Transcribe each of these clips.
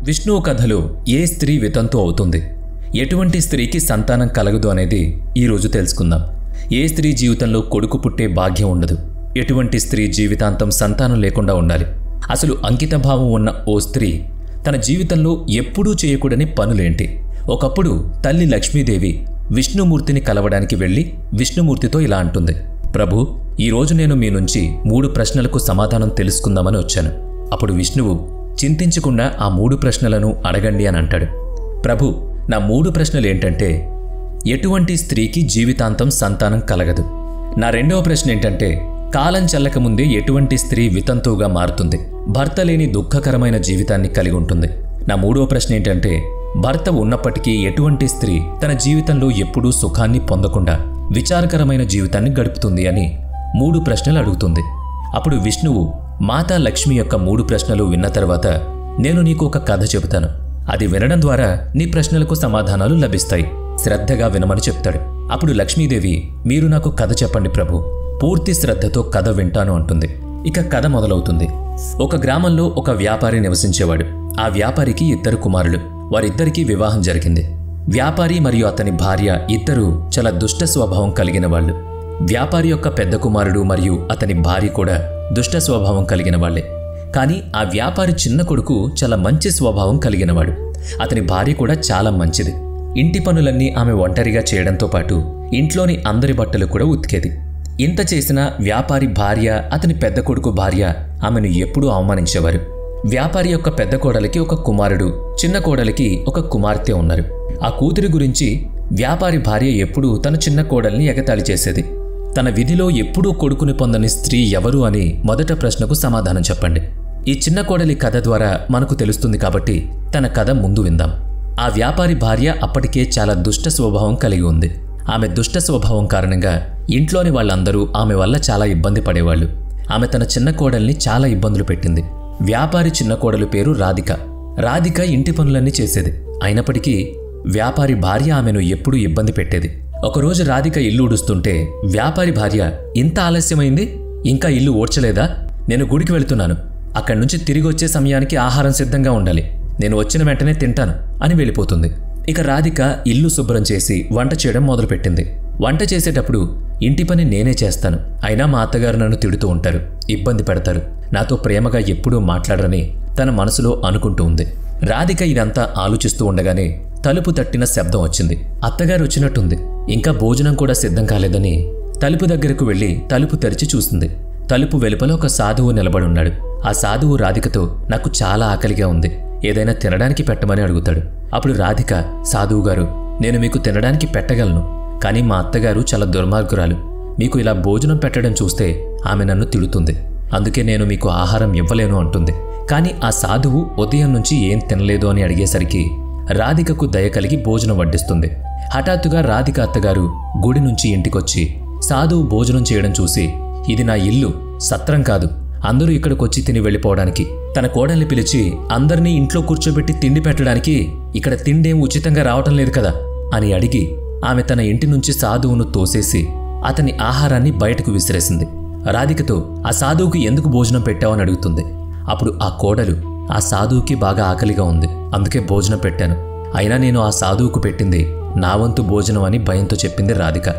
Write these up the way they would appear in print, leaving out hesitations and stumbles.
విష్ణువు కథలో ఏ స్త్రీ వితంతు అవుతుంది, ఎటువంటి స్త్రీకి సంతానం కలగదు అనేది ఈరోజు తెలుసుకుందాం. ఏ స్త్రీ జీవితంలో కొడుకు పుట్టే భాగ్యం ఉండదు, ఎటువంటి స్త్రీ జీవితాంతం సంతానం లేకుండా ఉండాలి. అసలు అంకితభావం ఉన్న ఓ స్త్రీ తన జీవితంలో ఎప్పుడూ చేయకూడని పనులేంటి? ఒకప్పుడు తల్లి లక్ష్మీదేవి విష్ణుమూర్తిని కలవడానికి వెళ్ళి విష్ణుమూర్తితో ఇలా అంటుంది, ప్రభు, ఈరోజు నేను మీ నుంచి 3 ప్రశ్నలకు సమాధానం తెలుసుకుందామని వచ్చాను. అప్పుడు విష్ణువు చింతించకుండా ఆ 3 ప్రశ్నలను అడగండి అని అంటాడు. ప్రభు, నా 3 ప్రశ్నలు ఏంటంటే, ఎటువంటి స్త్రీకి జీవితాంతం సంతానం కలగదు? నా 2వ ప్రశ్న ఏంటంటే, కాలం చెల్లకముందే ఎటువంటి స్త్రీ వితంతువుగా మారుతుంది, భర్త లేని దుఃఖకరమైన జీవితాన్ని కలిగి ఉంటుంది? నా 3వ ప్రశ్న ఏంటంటే, భర్త ఉన్నప్పటికీ ఎటువంటి స్త్రీ తన జీవితంలో ఎప్పుడూ సుఖాన్ని పొందకుండా విచారకరమైన జీవితాన్ని గడుపుతుంది అని 3 ప్రశ్నలు అడుగుతుంది. అప్పుడు విష్ణువు మాతా లక్ష్మి యొక్క 3 ప్రశ్నలు విన్న తర్వాత, నేను నీకు ఒక కథ చెబుతాను, అది వినడం ద్వారా నీ ప్రశ్నలకు సమాధానాలు లభిస్తాయి, శ్రద్ధగా వినమని చెప్తాడు. అప్పుడు లక్ష్మీదేవి, మీరు నాకు కథ చెప్పండి ప్రభు, పూర్తి శ్రద్ధతో కథ వింటాను అంటుంది. ఇక కథ మొదలవుతుంది. ఒక గ్రామంలో ఒక వ్యాపారి నివసించేవాడు. ఆ వ్యాపారికి 2 కుమారులు. వారిద్దరికీ వివాహం జరిగింది. వ్యాపారి మరియు అతని భార్య ఇద్దరూ చాలా దుష్ట స్వభావం కలిగిన వాళ్ళు. వ్యాపారి యొక్క పెద్ద కుమారుడు మరియు అతని భార్య కూడా దుష్ట స్వభావం కలిగిన వాళ్లే. కానీ ఆ వ్యాపారి చిన్న కొడుకు చాలా మంచి స్వభావం కలిగినవాడు. అతని భార్య కూడా చాలా మంచిది. ఇంటి పనులన్నీ ఆమె ఒంటరిగా చేయడంతో పాటు ఇంట్లోని అందరి బట్టలు కూడా ఉతికేది. ఇంత చేసినా వ్యాపారి భార్య, అతని పెద్ద కొడుకు భార్య ఆమెను ఎప్పుడూ అవమానించేవారు. వ్యాపారి యొక్క పెద్ద కోడలికి ఒక కుమారుడు, చిన్న కోడలికి ఒక కుమార్తె ఉన్నారు. ఆ కూతురి గురించి వ్యాపారి భార్య ఎప్పుడూ తన చిన్న కోడల్ని ఎగతాళి చేసేది. తన విధిలో ఎప్పుడూ కొడుకుని పొందని స్త్రీ ఎవరు అని మొదట ప్రశ్నకు సమాధానం చెప్పండి. ఈ చిన్న కోడలి కథ ద్వారా మనకు తెలుస్తుంది కాబట్టి తన కథ ముందు విందాం. ఆ వ్యాపారి భార్య అప్పటికే చాలా దుష్ట స్వభావం కలిగి ఉంది. ఆమె దుష్ట స్వభావం కారణంగా ఇంట్లోని వాళ్ళందరూ ఆమె వల్ల చాలా ఇబ్బంది పడేవాళ్ళు. ఆమె తన చిన్న కోడల్ని చాలా ఇబ్బందులు పెట్టింది. వ్యాపారి చిన్న కోడలు పేరు రాధిక. రాధిక ఇంటి పనులన్నీ చేసేది. అయినప్పటికీ వ్యాపారి భార్య ఆమెను ఎప్పుడూ ఇబ్బంది పెట్టేది. ఒకరోజు రాధిక ఇల్లు ఊడుస్తుంటే వ్యాపారి భార్య, ఇంత ఆలస్యమైంది, ఇంకా ఇల్లు ఊడ్చలేదా? నేను గుడికి వెళుతున్నాను, అక్కడి నుంచి తిరిగి వచ్చే సమయానికి ఆహారం సిద్ధంగా ఉండాలి, నేను వచ్చిన వెంటనే తింటాను అని వెళ్ళిపోతుంది. ఇక రాధిక ఇల్లు శుభ్రం చేసి వంట చేయడం మొదలుపెట్టింది. వంట చేసేటప్పుడు ఇంటి పని నేనే చేస్తాను, అయినా మా అత్తగారు నన్ను తిడుతూ ఉంటారు, ఇబ్బంది పెడతారు, నాతో ప్రేమగా ఎప్పుడూ మాట్లాడరని తన మనసులో అనుకుంటూ ఉంది. రాధిక ఇదంతా ఆలోచిస్తూ ఉండగానే తలుపు తట్టిన శబ్దం వచ్చింది. అత్తగారు వచ్చినట్టుంది, ఇంకా భోజనం కూడా సిద్ధం కాలేదని తలుపు దగ్గరకు వెళ్లి తలుపు తెరిచి చూసింది. తలుపు వెలుపల ఒక సాధువు నిలబడున్నాడు. ఆ సాధువు రాధికతో, నాకు చాలా ఆకలిగా ఉంది, ఏదైనా తినడానికి పెట్టమని అడుగుతాడు. అప్పుడు రాధిక, సాధువు గారు, నేను మీకు తినడానికి పెట్టగలను, కానీ మా అత్తగారు చాలా దుర్మార్గురాలు, మీకు ఇలా భోజనం పెట్టడం చూస్తే ఆమె నన్ను తిడుతుంది, అందుకే నేను మీకు ఆహారం ఇవ్వలేను అంటుంది. కానీ ఆ సాధువు ఉదయం నుంచి ఏం తినలేదు అని అడిగేసరికి రాధికకు దయ కలిగి భోజనం వడ్డిస్తుంది. హఠాత్తుగా రాధిక అత్తగారు గుడి నుంచి ఇంటికొచ్చి సాధువు భోజనం చేయడం చూసి, ఇది నా ఇల్లు, సత్రం కాదు, అందరూ ఇక్కడికొచ్చి తిని వెళ్ళిపోవడానికి, తన కోడల్ని పిలిచి అందరినీ ఇంట్లో కూర్చోబెట్టి తిండి పెట్టడానికి ఇక్కడ తిండేం ఉచితంగా రావటం లేదు కదా అని అడిగి ఆమె తన ఇంటి నుంచి సాధువును తోసేసి అతని ఆహారాన్ని బయటకు విసిరేసింది. రాధికతో, ఆ సాధువుకి ఎందుకు భోజనం పెట్టావని అడుగుతుంది. అప్పుడు ఆ కోడలు, ఆ సాధువుకి బాగా ఆకలిగా ఉంది, అందుకే భోజనం పెట్టాను, అయినా నేను ఆ సాధువుకు పెట్టింది నా వంతు భోజనం అని భయంతో చెప్పింది రాధిక.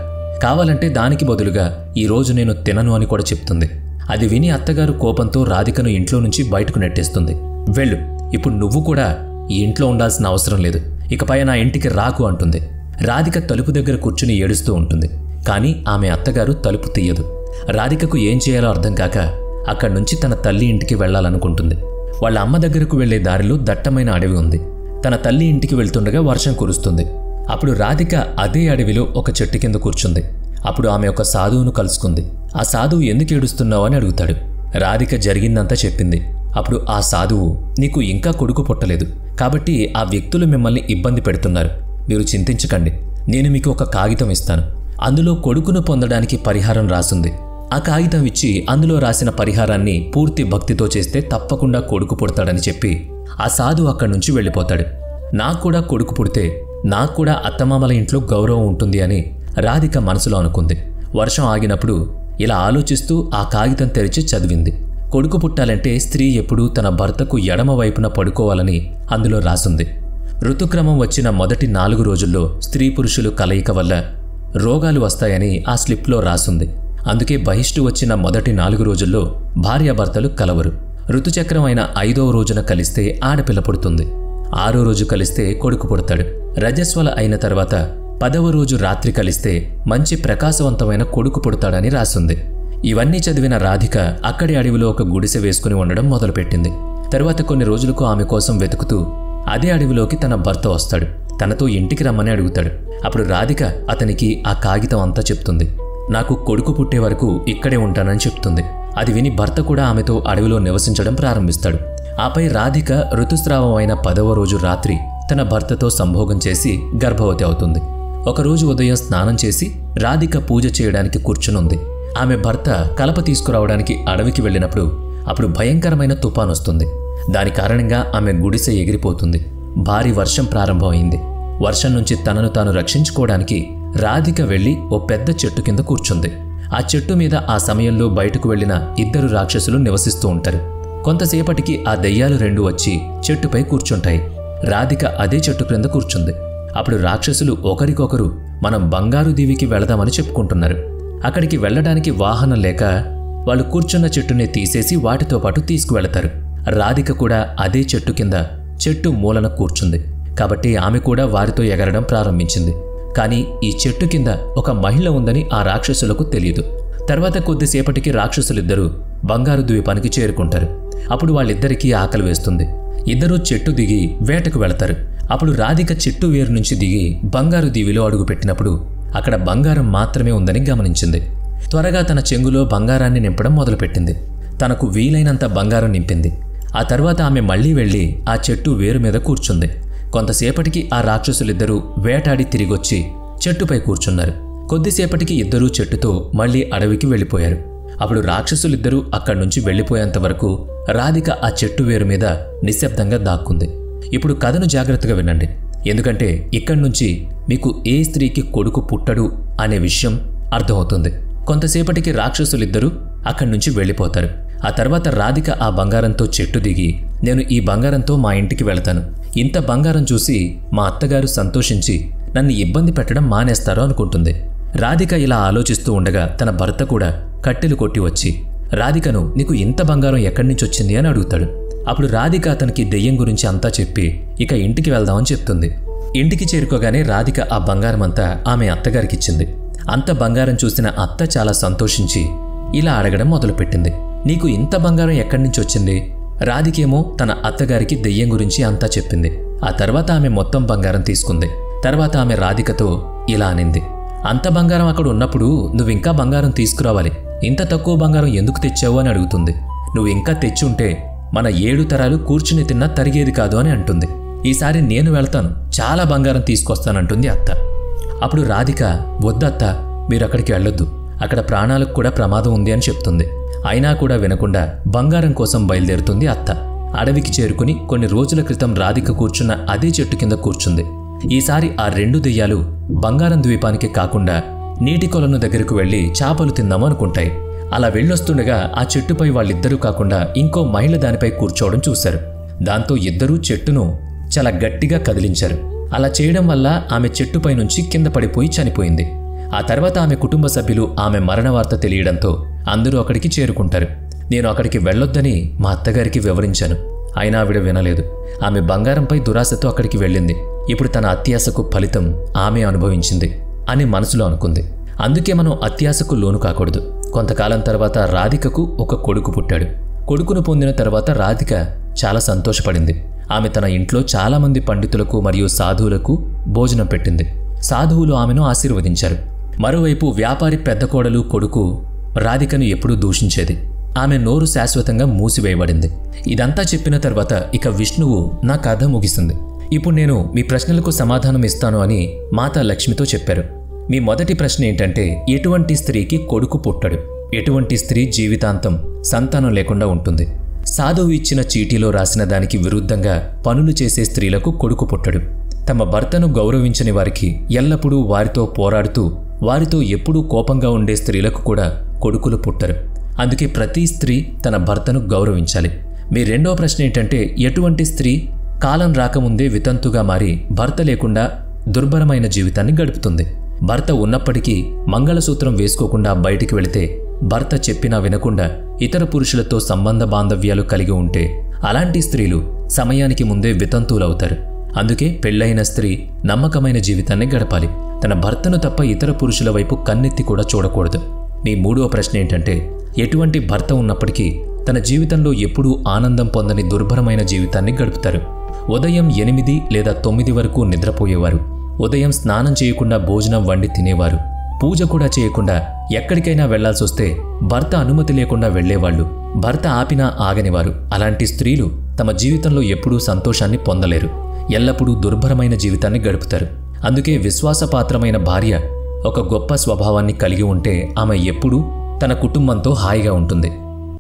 కావాలంటే దానికి బదులుగా ఈరోజు నేను తినను అని కూడా చెప్తుంది. అది విని అత్తగారు కోపంతో రాధికను ఇంట్లో నుంచి బయటకు నెట్టేస్తుంది. వెళ్ళు, ఇప్పుడు నువ్వు కూడా ఈ ఇంట్లో ఉండాల్సిన అవసరం లేదు, ఇకపై నా ఇంటికి రాకు అంటుంది. రాధిక తలుపు దగ్గర కూర్చుని ఏడుస్తూ ఉంటుంది. కానీ ఆమె అత్తగారు తలుపు తీయదు. రాధికకు ఏం చేయాలో అర్థం కాక అక్కడి నుంచి తన తల్లి ఇంటికి వెళ్లాలనుకుంటుంది. వాళ్ళ అమ్మ దగ్గరకు వెళ్లే దారిలో దట్టమైన అడవి ఉంది. తన తల్లి ఇంటికి వెళ్తుండగా వర్షం కురుస్తుంది. అప్పుడు రాధిక అదే అడవిలో ఒక చెట్టు కింద కూర్చుంది. అప్పుడు ఆమె ఒక సాధువును కలుసుకుంది. ఆ సాధువు ఎందుకు ఏడుస్తున్నావు అని అడుగుతాడు. రాధిక జరిగిందంతా చెప్పింది. అప్పుడు ఆ సాధువు, నీకు ఇంకా కొడుకు పుట్టలేదు కాబట్టి ఆ వ్యక్తులు మిమ్మల్ని ఇబ్బంది పెడుతున్నారు, మీరు చింతించకండి, నేను మీకు ఒక కాగితం ఇస్తాను, అందులో కొడుకును పొందడానికి పరిహారం రాసుంది, ఆ కాగితం ఇచ్చి అందులో రాసిన పరిహారాన్ని పూర్తి భక్తితో చేస్తే తప్పకుండా కొడుకు పుడతాడని చెప్పి ఆ సాధువు అక్కడి నుంచి వెళ్ళిపోతాడు. నాకు కూడా కొడుకు పుడితే నాకు కూడా అత్తమామల ఇంట్లో గౌరవం ఉంటుంది అని రాధిక మనసులో అనుకుంది. వర్షం ఆగినప్పుడు ఇలా ఆలోచిస్తూ ఆ కాగితం తెరిచి చదివింది. కొడుకు పుట్టాలంటే స్త్రీ ఎప్పుడూ తన భర్తకు ఎడమ వైపున పడుకోవాలని అందులో రాసుంది. ఋతుక్రమం వచ్చిన మొదటి 4 రోజుల్లో స్త్రీ పురుషులు కలయిక వల్ల రోగాలు వస్తాయని ఆ స్లిప్లో రాసుంది. అందుకే బహిష్టు వచ్చిన మొదటి 4 రోజుల్లో భార్యాభర్తలు కలవరు. ఋతుచక్రం అయిన 5వ రోజున కలిస్తే ఆడపిల్ల పుడుతుంది. 6వ రోజు కలిస్తే కొడుకు పుడతాడు. రజస్వల అయిన తర్వాత 10వ రోజు రాత్రి కలిస్తే మంచి ప్రకాశవంతమైన కొడుకు పుడతాడని రాసుంది. ఇవన్నీ చదివిన రాధిక అక్కడి అడవిలో ఒక గుడిసె వేసుకుని ఉండడం మొదలుపెట్టింది. తరువాత కొన్ని రోజులకు ఆమె కోసం వెతుకుతూ అదే అడవిలోకి తన భర్త వస్తాడు. తనతో ఇంటికి రమ్మని అడుగుతాడు. అప్పుడు రాధిక అతనికి ఆ కాగితం అంతా చెప్తుంది. నాకు కొడుకు పుట్టే వరకు ఇక్కడే ఉంటానని చెప్తుంది. అది విని భర్త కూడా ఆమెతో అడవిలో నివసించడం ప్రారంభిస్తాడు. ఆపై రాధిక ఋతుస్రావం అయిన 10వ రోజు రాత్రి తన భర్తతో సంభోగం చేసి గర్భవతి అవుతుంది. ఒకరోజు ఉదయం స్నానం చేసి రాధిక పూజ చేయడానికి కూర్చునుంది. ఆమె భర్త కలప తీసుకురావడానికి అడవికి వెళ్ళినప్పుడు అప్పుడు భయంకరమైన తుఫాను వస్తుంది. దాని కారణంగా ఆమె గుడిసె ఎగిరిపోతుంది. భారీ వర్షం ప్రారంభమైంది. వర్షం నుంచి తనను తాను రక్షించుకోవడానికి రాధిక వెళ్లి ఓ పెద్ద చెట్టు కింద కూర్చుంది. ఆ చెట్టు మీద ఆ సమయంలో బయటకు వెళ్లిన 2 రాక్షసులు నివసిస్తూ ఉంటారు. కొంతసేపటికి ఆ దెయ్యాలు 2 వచ్చి చెట్టుపై కూర్చుంటాయి. రాధిక అదే చెట్టు క్రింద కూర్చుంది. అప్పుడు రాక్షసులు ఒకరికొకరు మనం బంగారు దీవికి వెళదామని చెప్పుకుంటున్నారు. అక్కడికి వెళ్లడానికి వాహనం లేక వాళ్ళు కూర్చున్న చెట్టుని తీసేసి వాటితో పాటు తీసుకువెళతారు. రాధిక కూడా అదే చెట్టు కింద చెట్టు మూలన కూర్చుంది. కాబట్టి ఆమె కూడా వారితో ఎగరడం ప్రారంభించింది. కానీ ఈ చెట్టు కింద ఒక మహిళ ఉందని ఆ రాక్షసులకు తెలియదు. తర్వాత కొద్దిసేపటికి రాక్షసులిద్దరూ బంగారు ద్వీపానికి చేరుకుంటారు. అప్పుడు వాళ్ళిద్దరికీ ఆకలి వేస్తుంది. ఇద్దరూ చెట్టు దిగి వేటకు వెళతారు. అప్పుడు రాధిక చెట్టు వేరు నుంచి దిగి బంగారు దీవిలో అడుగుపెట్టినప్పుడు అక్కడ బంగారం మాత్రమే ఉందని గమనించింది. త్వరగా తన చెంగులో బంగారాన్ని నింపడం మొదలుపెట్టింది. తనకు వీలైనంత బంగారం నింపింది. ఆ తర్వాత ఆమె మళ్లీ వెళ్లి ఆ చెట్టు వేరు మీద కూర్చుంది. కొంతసేపటికి ఆ రాక్షసులిద్దరూ వేటాడి తిరిగొచ్చి చెట్టుపై కూర్చున్నారు. కొద్దిసేపటికి ఇద్దరూ చెట్టుతో మళ్లీ అడవికి వెళ్ళిపోయారు. అప్పుడు రాక్షసులిద్దరూ అక్కడి నుంచి వెళ్ళిపోయేంత వరకు రాధిక ఆ చెట్టు వేరు మీద నిశ్శబ్దంగా దాక్కుంది. ఇప్పుడు కథను జాగ్రత్తగా వినండి. ఎందుకంటే ఇక్కడి నుంచి మీకు ఏ స్త్రీకి కొడుకు పుట్టడు అనే విషయం అర్థమవుతుంది. కొంతసేపటికి రాక్షసులిద్దరూ అక్కడి నుంచి వెళ్ళిపోతారు. ఆ తర్వాత రాధిక ఆ బంగారంతో చెట్టు దిగి నేను ఈ బంగారంతో మా ఇంటికి వెళతాను. ఇంత బంగారం చూసి మా అత్తగారు సంతోషించి నన్ను ఇబ్బంది పెట్టడం మానేస్తారో అనుకుంటుంది. రాధిక ఇలా ఆలోచిస్తూ ఉండగా తన భర్త కూడా కట్టెలు కొట్టి వచ్చి రాధికను నీకు ఇంత బంగారం ఎక్కడి నుంచి వచ్చింది అని అడుగుతాడు. అప్పుడు రాధిక అతనికి దెయ్యం గురించి అంతా చెప్పి ఇక ఇంటికి వెళ్దామని చెప్తుంది. ఇంటికి చేరుకోగానే రాధిక ఆ బంగారం అంతా ఆమె అత్తగారికిచ్చింది. అంత బంగారం చూసిన అత్త చాలా సంతోషించి ఇలా అడగడం మొదలుపెట్టింది. నీకు ఇంత బంగారం ఎక్కడి నుంచి వచ్చింది? రాధికేమో తన అత్తగారికి దెయ్యం గురించి అంతా చెప్పింది. ఆ తర్వాత ఆమె మొత్తం బంగారం తీసుకుంది. తర్వాత ఆమె రాధికతో ఇలా అనింది, అంత బంగారం అక్కడ ఉన్నప్పుడు నువ్వింకా బంగారం తీసుకురావాలి. ఇంత తక్కువ బంగారం ఎందుకు తెచ్చావు అని అడుగుతుంది. నువ్వు ఇంకా తెచ్చుంటే మన 7 తరాలు కూర్చుని తిన్నా తరిగేది కాదు అని అంటుంది. ఈసారి నేను వెళ్తాను, చాలా బంగారం తీసుకొస్తానంటుంది అత్త. అప్పుడు రాధిక వద్దత్త, మీరు అక్కడికి వెళ్ళొద్దు, అక్కడ ప్రాణాలకు కూడా ప్రమాదం ఉంది అని చెప్తుంది. అయినా కూడా వినకుండా బంగారం కోసం బయలుదేరుతుంది అత్త. అడవికి చేరుకుని కొన్ని రోజుల క్రితం రాధిక కూర్చున్న అదే చెట్టు కింద కూర్చుంది. ఈసారి ఆ 2 దెయ్యాలు బంగారం ద్వీపానికి కాకుండా నీటి కొలను దగ్గరకు వెళ్లి చేపలు తిందాము అనుకుంటాయి. అలా వెళ్ళొస్తుండగా ఆ చెట్టుపై వాళ్ళిద్దరూ కాకుండా ఇంకో మహిళ దానిపై కూర్చోవడం చూశారు. దాంతో ఇద్దరూ చెట్టును చాలా గట్టిగా కదిలించారు. అలా చేయడం వల్ల ఆమె చెట్టుపై నుంచి కింద పడిపోయి చనిపోయింది. ఆ తర్వాత ఆమె కుటుంబ సభ్యులు ఆమె మరణ వార్త తెలియడంతో అందరూ అక్కడికి చేరుకుంటారు. నేను అక్కడికి వెళ్ళొద్దని మా అత్తగారికి వివరించాను. అయినా ఆవిడ వినలేదు. ఆమె బంగారంపై దురాశతో అక్కడికి వెళ్ళింది. ఇప్పుడు తన అత్యాశకు ఫలితం ఆమె అనుభవించింది అని మనసులో అనుకుంది. అందుకే మనం అత్యాశకు లోను కాకూడదు. కొంతకాలం తర్వాత రాధికకు ఒక కొడుకు పుట్టాడు. కొడుకును పొందిన తర్వాత రాధిక చాలా సంతోషపడింది. ఆమె తన ఇంట్లో చాలామంది పండితులకు మరియు సాధువులకు భోజనం పెట్టింది. సాధువులు ఆమెను ఆశీర్వదించారు. మరోవైపు వ్యాపారి పెద్ద కోడలు కొడుకు రాధికను ఎప్పుడూ దూషించేది. ఆమె నోరు శాశ్వతంగా మూసివేయబడింది. ఇదంతా చెప్పిన తర్వాత ఇక విష్ణువు నా కథ ముగిసింది. ఇప్పుడు నేను మీ ప్రశ్నలకు సమాధానం ఇస్తాను అని మాతా లక్ష్మితో చెప్పారు. మీ మొదటి ప్రశ్న ఏంటంటే ఎటువంటి స్త్రీకి కొడుకు పుట్టడు? ఎటువంటి స్త్రీ జీవితాంతం సంతానం లేకుండా ఉంటుంది? సాధువు ఇచ్చిన చీటీలో రాసిన దానికి విరుద్ధంగా పనులు చేసే స్త్రీలకు కొడుకు పుట్టడు. తమ భర్తను గౌరవించని వారికి, ఎల్లప్పుడూ వారితో పోరాడుతూ వారితో ఎప్పుడూ కోపంగా ఉండే స్త్రీలకు కూడా కొడుకులు పుట్టరు. అందుకే ప్రతి స్త్రీ తన భర్తను గౌరవించాలి. మీ రెండో ప్రశ్న ఏంటంటే, ఎటువంటి స్త్రీ కాలం రాకముందే వితంతుగా మారి భర్త లేకుండా దుర్భరమైన జీవితాన్ని గడుపుతుంది? భర్త ఉన్నప్పటికీ మంగళసూత్రం వేసుకోకుండా బయటికి వెళితే, భర్త చెప్పినా వినకుండా ఇతర పురుషులతో సంబంధ బాంధవ్యాలు కలిగి ఉంటే అలాంటి స్త్రీలు సమయానికి ముందే వితంతువులవుతారు. అందుకే పెళ్లైన స్త్రీ నమ్మకమైన జీవితాన్ని గడపాలి. తన భర్తను తప్ప ఇతర పురుషుల వైపు కన్నెత్తి కూడా చూడకూడదు. మీ మూడో ప్రశ్న ఏంటంటే, ఎటువంటి భర్త ఉన్నప్పటికీ తన జీవితంలో ఎప్పుడూ ఆనందం పొందని దుర్భరమైన జీవితాన్ని గడుపుతారు. ఉదయం 8 లేదా 9 వరకు నిద్రపోయేవారు, ఉదయం స్నానం చేయకుండా భోజనం వండి తినేవారు, పూజ కూడా చేయకుండా ఎక్కడికైనా వెళ్లాల్సొస్తే భర్త అనుమతి లేకుండా వెళ్లేవాళ్లు, భర్త ఆపినా ఆగనివారు. అలాంటి స్త్రీలు తమ జీవితంలో ఎప్పుడూ సంతోషాన్ని పొందలేరు, ఎల్లప్పుడూ దుర్భరమైన జీవితాన్ని గడుపుతారు. అందుకే విశ్వాసపాత్రమైన భార్య ఒక గొప్ప స్వభావాన్ని కలిగి ఉంటే ఆమె ఎప్పుడూ తన కుటుంబంతో హాయిగా ఉంటుంది.